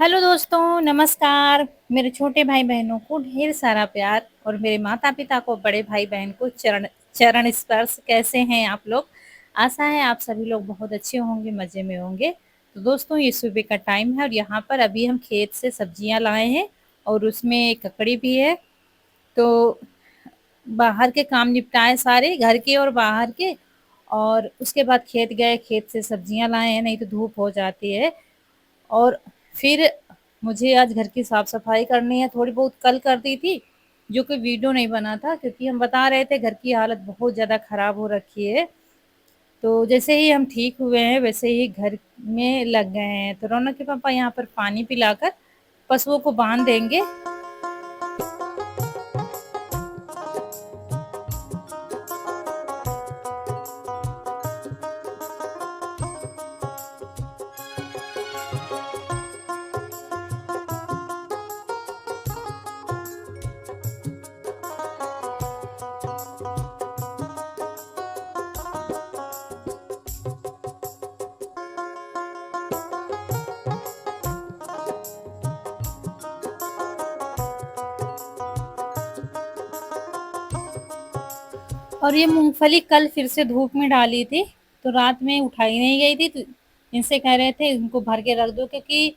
Hello दोस्तों, नमस्कार। मेरे छोटे भाई-बहनों को ढेर सारा प्यार और मेरे माता-पिता को, बड़े भाई-बहन को चरण चरण स्पर्श। कैसे हैं आप लोग? आशा है आप सभी लोग बहुत अच्छे होंगे, मज़े में होंगे। तो दोस्तों, ये सुबह का टाइम है और यहाँ पर अभी हम खेत से सब्जियाँ लाए हैं और उसमें ककड़ी भी है। तो बाहर के काम निपटाए सारे, घर के और बाहर के, और उसके बाद खेत गए, खेत से सब्जियाँ लाए हैं, नहीं तो धूप हो जाती है। और फिर मुझे आज घर की साफ-सफाई करनी है, थोड़ी बहुत कल कर दी थी, जो कि वीडियो नहीं बना था क्योंकि हम बता रहे थे घर की हालत बहुत ज़्यादा खराब हो रखी है। तो जैसे ही हम ठीक हुए हैं, वैसे ही घर में लग गए हैं। तो रौनक के पापा यहाँ पर पानी पिलाकर पशुओं को बाँध देंगे। और ये मूँगफली कल फिर से धूप में डाली थी, तो रात में उठाई नहीं गई थी, तो इनसे कह रहे थे इनको भर के रख दो, क्योंकि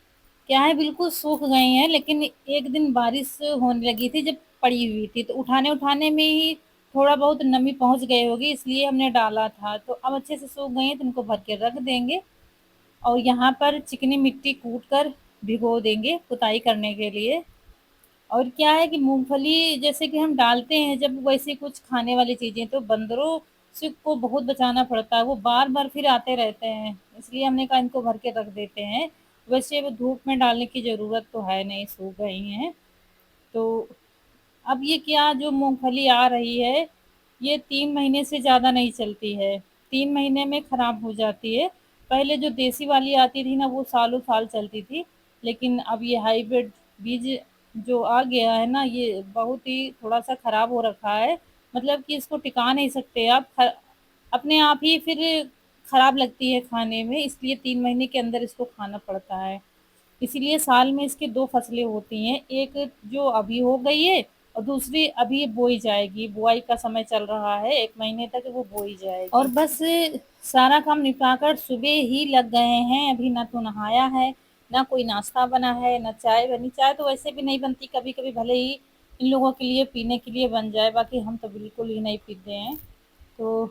क्या है, बिल्कुल सूख गई हैं। लेकिन एक दिन बारिश होने लगी थी जब पड़ी हुई थी, तो उठाने-उठाने में ही थोड़ा बहुत नमी पहुँच गई होगी, इसलिए हमने डाला था। तो अब अच्छे से सूख गई हैं, तो इनको भर के रख देंगे। और यहाँ पर चिकनी मिट्टी कूट कर भिगो देंगे पुताई करने के लिए। और क्या है कि मूँगफली जैसे कि हम डालते हैं जब वैसे कुछ खाने वाली चीज़ें, तो बंदरों से को बहुत बचाना पड़ता है, वो बार-बार फिर आते रहते हैं, इसलिए हमने कहा इनको भर के रख देते हैं। वैसे वो धूप में डालने की ज़रूरत तो है नहीं, सूख गई हैं। तो अब ये क्या जो मूँगफली आ रही है, ये 3 महीने से ज़्यादा नहीं चलती है, 3 महीने में खराब हो जाती है। पहले जो देसी वाली आती थी ना, वो सालों-साल चलती थी, लेकिन अब ये हाइब्रिड बीज जो आ गया है ना, ये बहुत ही थोड़ा-सा खराब हो रखा है। मतलब कि इसको टिका नहीं सकते आप, अपने आप ही फिर खराब लगती है खाने में, इसलिए 3 महीने के अंदर इसको खाना पड़ता है। इसीलिए साल में इसकी 2 फसलें होती हैं, एक जो अभी हो गई है और दूसरी अभी बोई जाएगी, बुआई का समय चल रहा है, 1 महीने तक वो बोई जाएगी। और बस सारा काम निपटा कर सुबह ही लग गए हैं, अभी ना तो नहाया है, ना कोई नाश्ता बना है, ना चाय बनी। चाय तो वैसे भी नहीं बनती, कभी-कभी भले ही इन लोगों के लिए पीने के लिए बन जाए, बाकी हम तो बिल्कुल ही नहीं पीते हैं। तो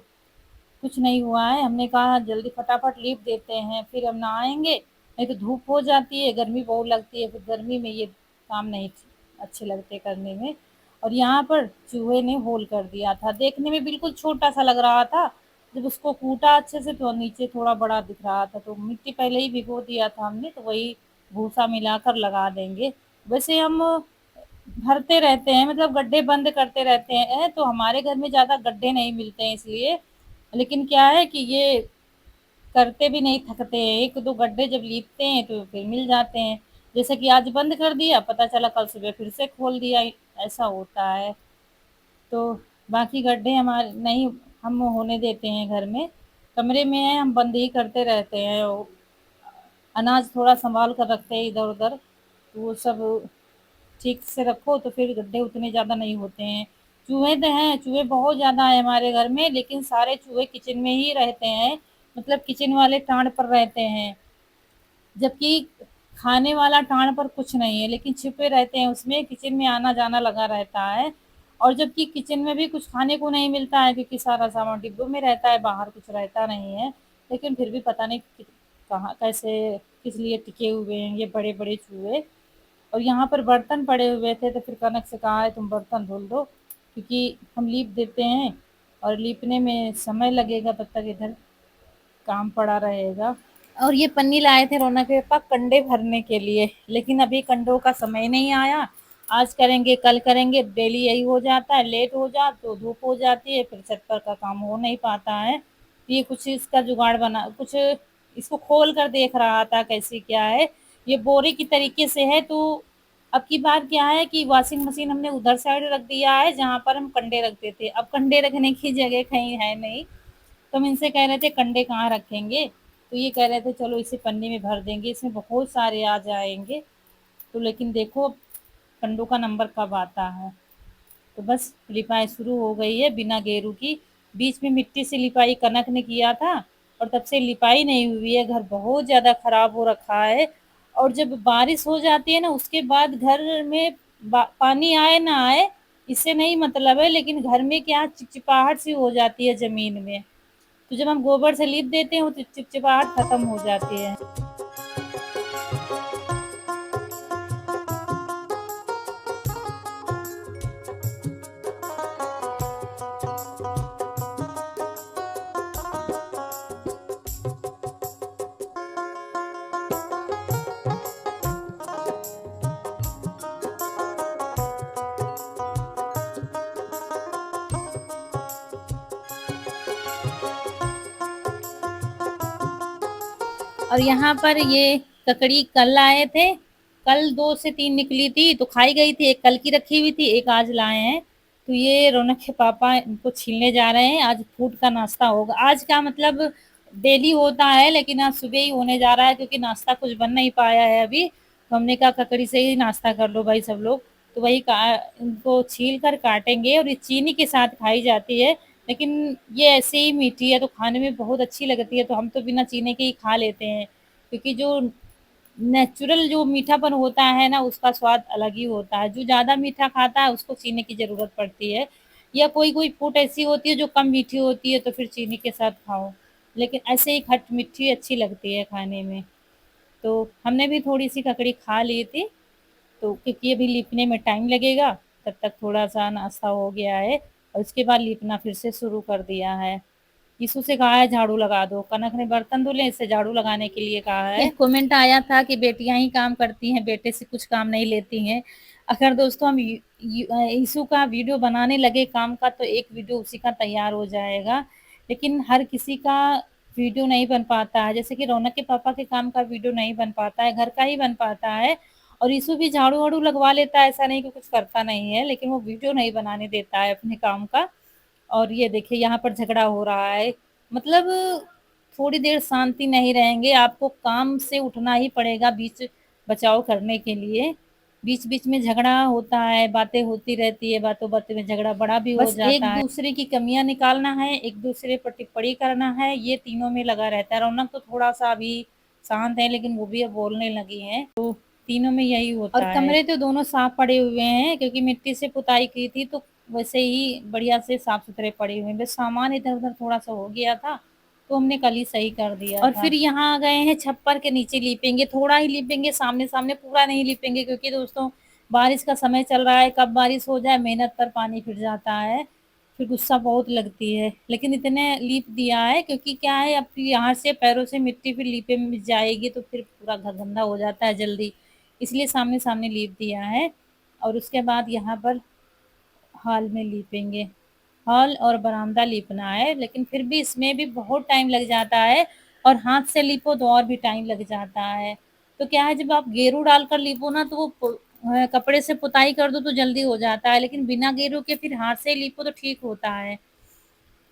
कुछ नहीं हुआ है, हमने कहा जल्दी फटाफट लीप देते हैं, फिर हम नहाएँगे, नहीं तो धूप हो जाती है, गर्मी बहुत लगती है, फिर गर्मी में ये काम नहीं अच्छे लगते करने में। और यहाँ पर चूहे ने होल कर दिया था, देखने में बिल्कुल छोटा-सा लग रहा था, जब उसको कूटा अच्छे से तो नीचे थोड़ा बड़ा दिख रहा था, तो मिट्टी पहले ही भिगो दिया था हमने, तो वही भूसा मिलाकर लगा देंगे। वैसे हम भरते रहते हैं, मतलब गड्ढे बंद करते रहते हैं, तो हमारे घर में ज़्यादा गड्ढे नहीं मिलते हैं इसलिए। लेकिन क्या है कि ये करते भी नहीं थकते हैं, 1-2 गड्ढे जब लीपते हैं तो फिर मिल जाते हैं। जैसे कि आज बंद कर दिया, पता चला कल सुबह फिर से खोल दिया, ऐसा होता है। तो बाकी गड्ढे हमारे नहीं, हम होने देते हैं घर में। कमरे में है, हम बंद ही करते रहते हैं। अनाज थोड़ा सँभाल कर रखते हैं इधर-उधर, तो वो सब ठीक से रखो तो फिर गड्ढे उतने ज़्यादा नहीं होते हैं। चूहे तो हैं, चूहे बहुत ज़्यादा हैं हमारे घर में, लेकिन सारे चूहे किचन में ही रहते हैं, मतलब किचन वाले टाँड़ पर रहते हैं। जबकि खाने वाला टाँड़ पर कुछ नहीं है, लेकिन छिपे रहते हैं उसमें, किचन में आना-जाना लगा रहता है। और जबकि किचन में भी कुछ खाने को नहीं मिलता है, क्योंकि सारा सामान डिब्बों में रहता है, बाहर कुछ रहता नहीं है। लेकिन फिर भी पता नहीं कि कहाँ कैसे किस लिए टिके हुए हैं ये बड़े-बड़े चूहे। और यहाँ पर बर्तन पड़े हुए थे, तो फिर कनक से कहा है तुम बर्तन धुल दो, क्योंकि हम लीप देते हैं और लीपने में समय लगेगा, तब तक इधर काम पड़ा रहेगा। और ये पन्नी लाए थे रौनक के पापा कंडे भरने के लिए, लेकिन अभी कंडों का समय नहीं आया। आज करेंगे, कल करेंगे, डेली यही हो जाता है, लेट हो जा तो धूप हो जाती है, फिर छत पर का काम हो नहीं पाता है। तो ये कुछ इसका जुगाड़ बना, कुछ इसको खोल कर देख रहा था कैसे क्या है। ये बोरे की तरीके से है, तो अब की बार क्या है कि वॉशिंग मशीन हमने उधर साइड रख दिया है जहाँ पर हम कंडे रखते थे। अब कंडे रखने की जगह कहीं है नहीं, तो हम इनसे कह रहे थे कंडे कहाँ रखेंगे, तो ये कह रहे थे चलो इसे पन्नी में भर देंगे, इसमें बहुत सारे आ जाएँगे। तो लेकिन देखो कंडों का नंबर कब आता है। तो बस लिपाई शुरू हो गई है बिना गेरू की। बीच में मिट्टी से लिपाई कनक ने किया था और तब से लिपाई नहीं हुई है। घर बहुत ज़्यादा खराब हो रखा है और जब बारिश हो जाती है ना उसके बाद घर में पानी आए ना आए इससे नहीं मतलब है, लेकिन घर में क्या चिपचिपाहट सी हो जाती है ज़मीन में। तो जब हम गोबर से लीप देते हैं तो चिपचिपाहट खत्म हो जाती है। और यहाँ पर ये ककड़ी कल आए थे। कल 2 से 3 निकली थी तो खाई गई थी, एक कल की रखी हुई थी, एक आज लाए हैं। तो ये रौनक के पापा इनको छीलने जा रहे हैं। आज फ्रूट का नाश्ता होगा। आज का मतलब डेली होता है लेकिन आज सुबह ही होने जा रहा है क्योंकि नाश्ता कुछ बन नहीं पाया है अभी। तो हमने कहा ककड़ी से ही नाश्ता कर लो भाई सब लोग। तो वही इनको छील कर काटेंगे और ये चीनी के साथ खाई जाती है। लेकिन ये ऐसे ही मीठी है तो खाने में बहुत अच्छी लगती है, तो हम तो बिना चीनी के ही खा लेते हैं क्योंकि जो नेचुरल जो मीठापन होता है ना उसका स्वाद अलग ही होता है। जो ज़्यादा मीठा खाता है उसको चीनी की ज़रूरत पड़ती है, या कोई-कोई फ्रूट ऐसी होती है जो कम मीठी होती है तो फिर चीनी के साथ खाओ। लेकिन ऐसे ही खट-मीठी अच्छी लगती है खाने में। तो हमने भी थोड़ी-सी ककड़ी खा ली थी, तो क्योंकि अभी लीपने में टाइम लगेगा, तब तक थोड़ा-सा नाश्ता हो गया है और उसके बाद लीपना फिर से शुरू कर दिया है। यीशु से कहा है झाड़ू लगा दो, कनक ने बर्तन धुले, इससे झाड़ू लगाने के लिए कहा है। एक कमेंट आया था कि बेटियां ही काम करती हैं, बेटे से कुछ काम नहीं लेती हैं। अगर दोस्तों हम यीशु का वीडियो बनाने लगे काम का तो एक वीडियो उसी का तैयार हो जाएगा, लेकिन हर किसी का वीडियो नहीं बन पाता है। जैसे कि रौनक के पापा के काम का वीडियो नहीं बन पाता है, घर का ही बन पाता है। और यीशु भी झाड़ू वाड़ू लगवा लेता है, ऐसा नहीं कि कुछ करता नहीं है, लेकिन वो वीडियो नहीं बनाने देता है अपने काम का। और ये देखिए यहाँ पर झगड़ा हो रहा है। मतलब थोड़ी देर शांति नहीं रहेंगे, आपको काम से उठना ही पड़ेगा बीच बचाव करने के लिए। बीच-बीच में झगड़ा होता है, बातें होती रहती है, बातों-बातों में झगड़ा बड़ा भी हो जाता है। बस एक-दूसरे की कमियाँ निकालना है, एक-दूसरे पर टिप्पणी करना है, ये तीनों में लगा रहता है। रौनक तो थोड़ा-सा अभी शांत है, लेकिन वो भी अब बोलने लगी हैं, तो तीनों में यही होता है। और कमरे तो दोनों साफ पड़े हुए हैं क्योंकि मिट्टी से पुताई की थी, तो वैसे ही बढ़िया से साफ-सुथरे पड़े हुए हैं। बस सामान इधर-उधर थोड़ा-सा हो गया था, तो हमने कल ही सही कर दिया और था। फिर यहाँ आ गए हैं छप्पर के नीचे लीपेंगे, थोड़ा ही लीपेंगे, सामने-सामने पूरा नहीं लीपेंगे क्योंकि दोस्तों बारिश का समय चल रहा है, कब बारिश हो जाए मेहनत पर पानी फिर जाता है, फिर गुस्सा बहुत लगती है। लेकिन इतने लीप दिया है क्योंकि क्या है अब यहाँ से पैरों से मिट्टी फिर लीपे में जाएगी तो फिर पूरा घर गंदा हो जाता है जल्दी, इसलिए सामने-सामने लीप दिया है। और उसके बाद यहाँ पर हॉल में लीपेंगे। हॉल और बरामदा लीपना है, लेकिन फिर भी इसमें भी बहुत टाइम लग जाता है और हाथ से लीपो तो और भी टाइम लग जाता है। तो क्या है जब आप गेरू डालकर लीपो ना तो वो कपड़े से पुताई कर दो तो जल्दी हो जाता है, लेकिन बिना गेरू के फिर हाथ से लीपो तो ठीक होता है।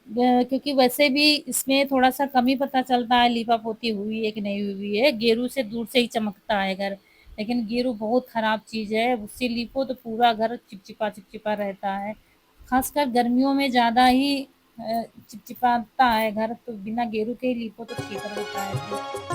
क्योंकि वैसे भी इसमें थोड़ा-सा कम ही पता चलता है लीपा-पोती हुई है कि नहीं हुई है, गेरू से दूर से ही चमकता है घर। लेकिन गेरू बहुत खराब चीज़ है, उससे लीपो तो पूरा घर चिपचिपा-चिपचिपा रहता है। ख़ासकर गर्मियों में ज़्यादा ही चिपचिपाता है घर, तो बिना गेरू के ही लीपो तो ठीक रहता है फिर।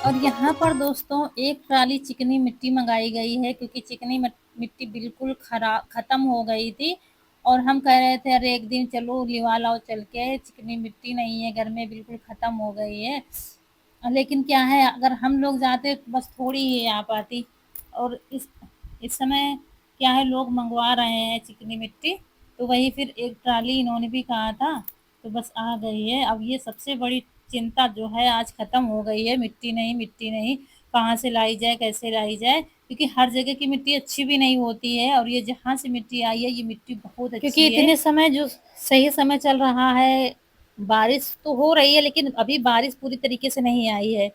और यहाँ पर दोस्तों एक ट्राली चिकनी मिट्टी मंगाई गई है क्योंकि चिकनी मिट्टी बिल्कुल खत्म हो गई थी और हम कह रहे थे अरे एक दिन चलो लिवा लाओ चल के, चिकनी मिट्टी नहीं है घर में, बिल्कुल खत्म हो गई है। लेकिन क्या है, अगर हम लोग जाते तो बस थोड़ी ही आ पाती। और इस समय क्या है, लोग मंगवा रहे हैं चिकनी मिट्टी, तो वही फिर एक ट्राली इन्होंने भी कहा था, तो बस आ गई है। अब ये सबसे बड़ी चिंता जो है आज खत्म हो गई है, मिट्टी नहीं, मिट्टी नहीं, कहाँ से लाई जाए, कैसे लाई जाए, क्योंकि हर जगह की मिट्टी अच्छी भी नहीं होती है, और ये जहाँ से मिट्टी आई है ये मिट्टी बहुत क्योंकि अच्छी है। इतने समय जो सही समय चल रहा है, बारिश तो हो रही है लेकिन अभी बारिश पूरी तरीके से नहीं आई है,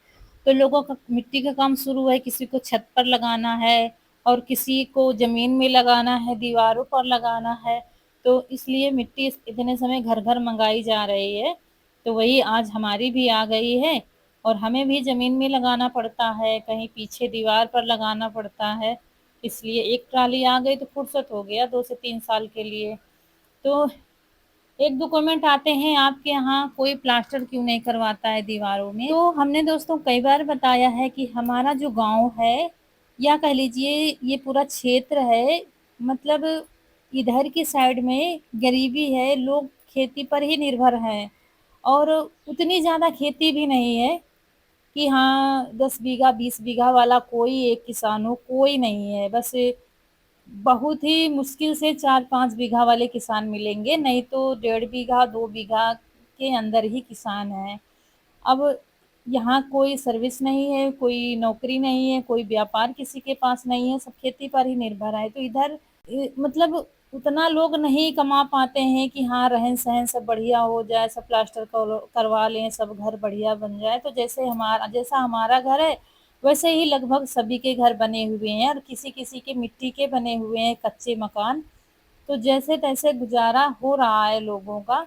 तो लोगों का मिट्टी का काम शुरू है, किसी को छत पर लगाना है और किसी को जमीन में लगाना है, दीवारों पर लगाना है, तो इसलिए मिट्टी इतने समय घर घर मंगाई जा रही है। तो वही आज हमारी भी आ गई है, और हमें भी जमीन में लगाना पड़ता है, कहीं पीछे दीवार पर लगाना पड़ता है, इसलिए एक ट्राली आ गई तो फुर्सत हो गया 2 से 3 साल के लिए। तो एक दो कमेंट आते हैं, आपके यहाँ कोई प्लास्टर क्यों नहीं करवाता है दीवारों में? तो हमने दोस्तों कई बार बताया है कि हमारा जो गांव है, या कह लीजिए ये पूरा क्षेत्र है, मतलब इधर की साइड में गरीबी है, लोग खेती पर ही निर्भर हैं, और उतनी ज़्यादा खेती भी नहीं है कि हाँ 10 बीघा 20 बीघा वाला कोई एक किसान हो, कोई नहीं है। बस बहुत ही मुश्किल से 4-5 बीघा वाले किसान मिलेंगे, नहीं तो 1.5 बीघा 2 बीघा के अंदर ही किसान हैं। अब यहाँ कोई सर्विस नहीं है, कोई नौकरी नहीं है, कोई व्यापार किसी के पास नहीं है, सब खेती पर ही निर्भर है। तो इधर मतलब उतना लोग नहीं कमा पाते हैं कि हाँ रहन सहन सब बढ़िया हो जाए, सब प्लास्टर करवा लें, सब घर बढ़िया बन जाए। तो जैसा हमारा घर है वैसे ही लगभग सभी के घर बने हुए हैं, और किसी किसी के मिट्टी के बने हुए हैं कच्चे मकान। तो जैसे तैसे गुजारा हो रहा है लोगों का।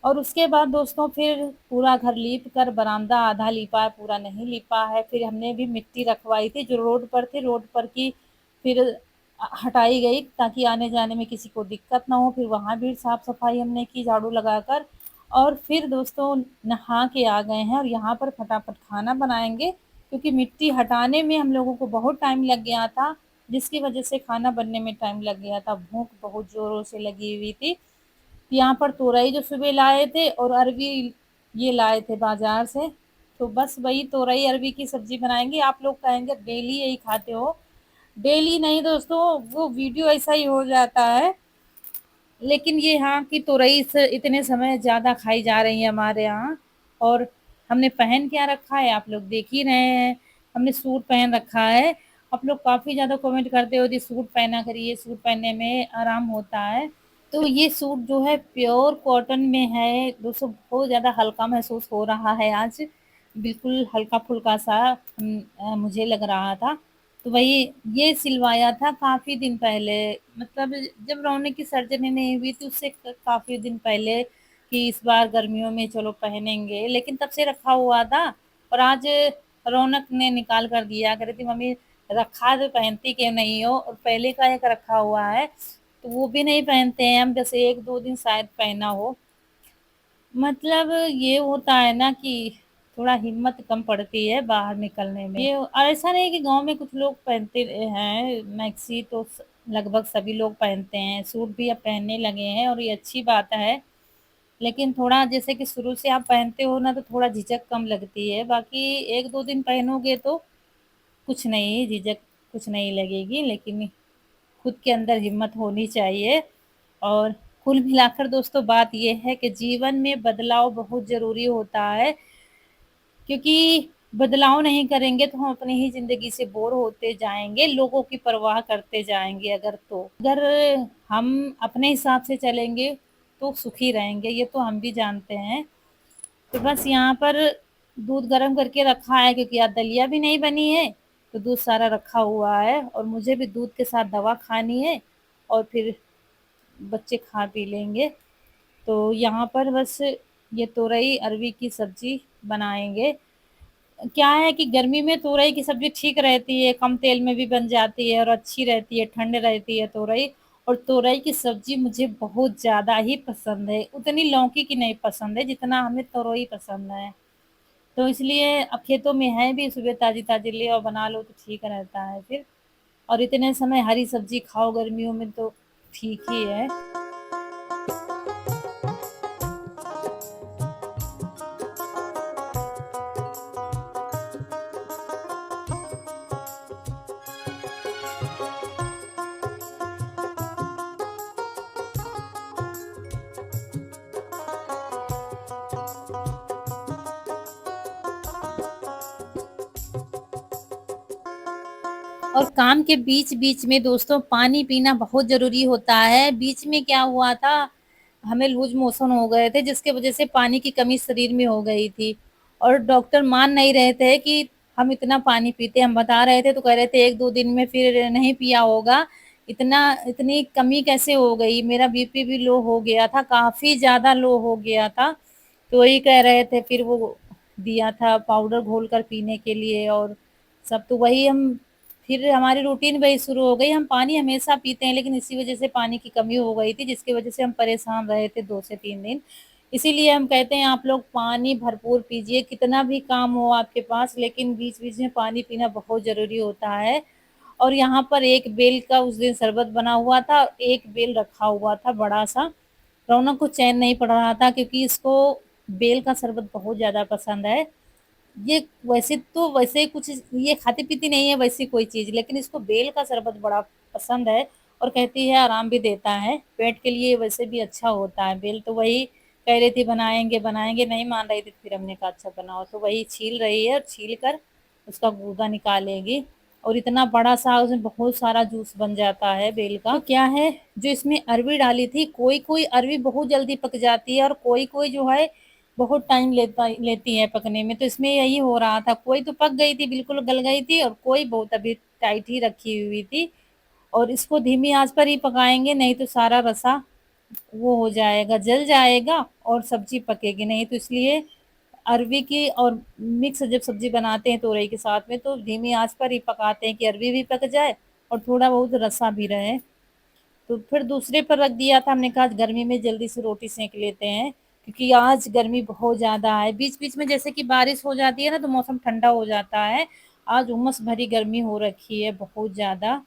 और उसके बाद दोस्तों फिर पूरा घर लीप कर, बरामदा आधा लिपा है, पूरा नहीं लिपा है। फिर हमने भी मिट्टी रखवाई थी जो रोड पर थी, रोड पर की फिर हटाई गई ताकि आने जाने में किसी को दिक्कत ना हो। फिर वहाँ भी साफ सफाई हमने की झाड़ू लगाकर, और फिर दोस्तों नहा के आ गए हैं, और यहाँ पर फटाफट खाना बनाएंगे, क्योंकि मिट्टी हटाने में हम लोगों को बहुत टाइम लग गया था, जिसकी वजह से खाना बनने में टाइम लग गया था। भूख बहुत जोरों से लगी हुई थी। यहाँ पर तोरई जो सुबह लाए थे, और अरबी ये लाए थे बाजार से, तो बस वही तोरई अरबी की सब्जी बनाएंगे। आप लोग कहेंगे डेली यही खाते हो, डेली नहीं दोस्तों, वो वीडियो ऐसा ही हो जाता है, लेकिन ये यहाँ की तोरई से इतने समय ज़्यादा खाई जा रही है हमारे यहाँ। और हमने पहन क्या रखा है आप लोग देख ही रहे हैं, हमने सूट पहन रखा है। आप लोग काफ़ी ज़्यादा कमेंट करते हो जी सूट पहना करिए, सूट पहनने में आराम होता है। तो ये सूट जो है प्योर कॉटन में है दोस्तों, बहुत ज़्यादा हल्का महसूस हो रहा है आज, बिल्कुल हल्का फुल्का सा मुझे लग रहा था। तो वही ये सिलवाया था काफ़ी दिन पहले, मतलब जब रौनक की सर्जरी नहीं हुई थी उससे काफ़ी दिन पहले, कि इस बार गर्मियों में चलो पहनेंगे, लेकिन तब से रखा हुआ था। और आज रौनक ने निकाल कर दिया, कह रही थी मम्मी रखा तो पहनती क्यों नहीं हो, और पहले का एक रखा हुआ है तो वो भी नहीं पहनते हैं हम, जैसे 1-2 दिन शायद पहना हो। मतलब ये होता है ना कि थोड़ा हिम्मत कम पड़ती है बाहर निकलने में। ये और ऐसा नहीं कि गाँव में कुछ लोग पहनते हैं मैक्सी, तो लगभग सभी लोग पहनते हैं, सूट भी अब पहनने लगे हैं, और ये अच्छी बात है। लेकिन थोड़ा जैसे कि शुरू से आप पहनते हो ना, तो थोड़ा झिझक कम लगती है, बाकी 1-2 दिन पहनोगे तो कुछ नहीं झिझक, कुछ नहीं लगेगी, लेकिन खुद के अंदर हिम्मत होनी चाहिए। और कुल मिलाकर दोस्तों बात ये है कि जीवन में बदलाव बहुत ज़रूरी होता है, क्योंकि बदलाव नहीं करेंगे तो हम अपनी ही ज़िंदगी से बोर होते जाएँगे, लोगों की परवाह करते जाएँगे अगर तो। अगर हम अपने हिसाब से चलेंगे तो सुखी रहेंगे, ये तो हम भी जानते हैं। तो बस यहाँ पर दूध गर्म करके रखा है, क्योंकि आज दलिया भी नहीं बनी है, तो दूध सारा रखा हुआ है, और मुझे भी दूध के साथ दवा खानी है, और फिर बच्चे खा पी लेंगे। तो यहाँ पर बस ये तोरई अरवी की सब्जी बनाएंगे। क्या है कि गर्मी में तोरई की सब्जी ठीक रहती है, कम तेल में भी बन जाती है और अच्छी रहती है, ठंड रहती है तोरई। और तोरई की सब्जी मुझे बहुत ज़्यादा ही पसंद है, उतनी लौकी की नहीं पसंद है जितना हमें तोरई पसंद है। तो इसलिए अब खेतों में है भी, सुबह ताज़ी ताज़ी ले और बना लो तो ठीक रहता है फिर। और इतने समय हरी सब्जी खाओ गर्मियों में तो ठीक ही है। और काम के बीच-बीच में दोस्तों पानी पीना बहुत ज़रूरी होता है। बीच में क्या हुआ था, हमें लूज़ मोशन हो गए थे जिसकी वज़ह से पानी की कमी शरीर में हो गई थी और डॉक्टर मान नहीं रहे थे कि हम इतना पानी पीते हैं। हम बता रहे थे तो कह रहे थे 1-2 दिन में फिर नहीं पिया होगा, इतनी कमी कैसे हो गई? मेरा बीपी भी लो हो गया था, काफ़ी ज़्यादा लो हो गया था। तो वही कह रहे थे फिर वो दिया था पाउडर घोल कर पीने के लिए और सब तो वही हम फिर हमारी रूटीन वही शुरू हो गई। हम पानी हमेशा पीते हैं लेकिन इसी वज़ह से पानी की कमी हो गई थी जिसकी वज़ह से हम परेशान रहे थे 2 से 3 दिन। इसीलिए हम कहते हैं आप लोग पानी भरपूर पीजिए, कितना भी काम हो आपके पास लेकिन बीच-बीच में पानी पीना बहुत ज़रूरी होता है। और यहाँ पर एक बेल का उस दिन शरबत बना हुआ था, एक बेल रखा हुआ था बड़ा-सा। रौनक को चैन नहीं पड़ रहा था क्योंकि इसको बेल का शरबत बहुत ज़्यादा पसंद है। ये वैसे कुछ ये खाती-पीती नहीं है वैसी कोई चीज़, लेकिन इसको बेल का शरबत बड़ा पसंद है और कहती है आराम भी देता है, पेट के लिए वैसे भी अच्छा होता है बेल। तो वही कह रही थी बनाएँगे, बनाएँगे, नहीं मान रही थी, फिर हमने कहा अच्छा बनाओ। तो वही छील रही है और छील कर उसका गूदा निकालेगी और इतना बड़ा-सा उसमें बहुत सारा जूस बन जाता है बेल का। तो क्या है, जो इसमें अरवी डाली थी, कोई-कोई अरवी बहुत जल्दी पक जाती है और कोई-कोई जो है बहुत टाइम लेती है पकने में, तो इसमें यही हो रहा था। कोई तो पक गई थी, बिल्कुल गल गई थी और कोई बहुत अभी टाइट ही रखी हुई थी और इसको धीमी आँच पर ही पकाएँगे, नहीं तो सारा रसा वो हो जाएगा, जल जाएगा और सब्ज़ी पकेगी नहीं। तो इसलिए अरवी की और मिक्स जब सब्ज़ी बनाते हैं तोरई के साथ में, तो धीमी आँच पर ही पकाते हैं कि अरवी भी पक जाए और थोड़ा बहुत रसा भी रहे। तो फिर दूसरे पर रख दिया था, हमने कहा आज गर्मी में जल्दी से रोटी सेंक लेते हैं, क्योंकि आज गर्मी बहुत ज़्यादा है। बीच-बीच में जैसे कि बारिश हो जाती है ना, तो मौसम ठंडा हो जाता है। आज उमस भरी गर्मी हो रखी है बहुत ज़्यादा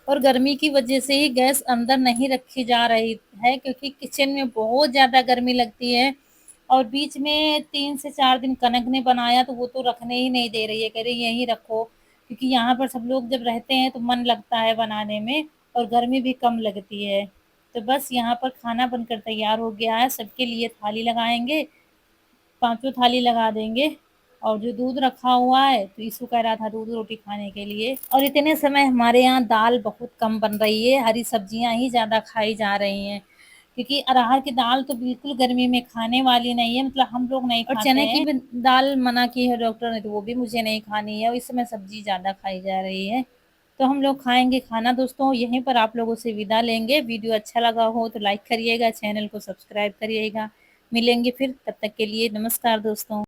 और गर्मी की वजह से ही गैस अंदर नहीं रखी जा रही है क्योंकि किचन में बहुत ज़्यादा गर्मी लगती है और बीच में 3 से 4 दिन कनक ने बनाया तो वो तो रखने ही नहीं दे रही है, कह रही यहीं रखो क्योंकि यहाँ पर सब लोग जब रहते हैं तो मन लगता है बनाने में और गर्मी भी कम लगती है। तो बस यहाँ पर खाना बनकर तैयार हो गया है, सबके लिए थाली लगाएँगे, पाँचों थाली लगा देंगे और जो दूध रखा हुआ है, तो ईशु कह रहा था दूध रोटी खाने के लिए और इतने समय हमारे यहाँ दाल बहुत कम बन रही है, हरी सब्जियाँ ही ज़्यादा खाई जा रही हैं। क्योंकि अरहर की दाल तो बिल्कुल गर्मी में खाने वाली नहीं है, मतलब हम लोग नहीं खाते हैं। और चने की भी दाल मना की है डॉक्टर ने, तो वो भी मुझे नहीं खानी है और इस समय सब्ज़ी ज़्यादा खाई जा रही है। तो हम लोग खाएँगे खाना दोस्तों, यहीं पर आप लोगों से विदा लेंगे। वीडियो अच्छा लगा हो तो लाइक करिएगा, चैनल को सब्सक्राइब करिएगा। मिलेंगे फिर, तब तक के लिए नमस्कार दोस्तों।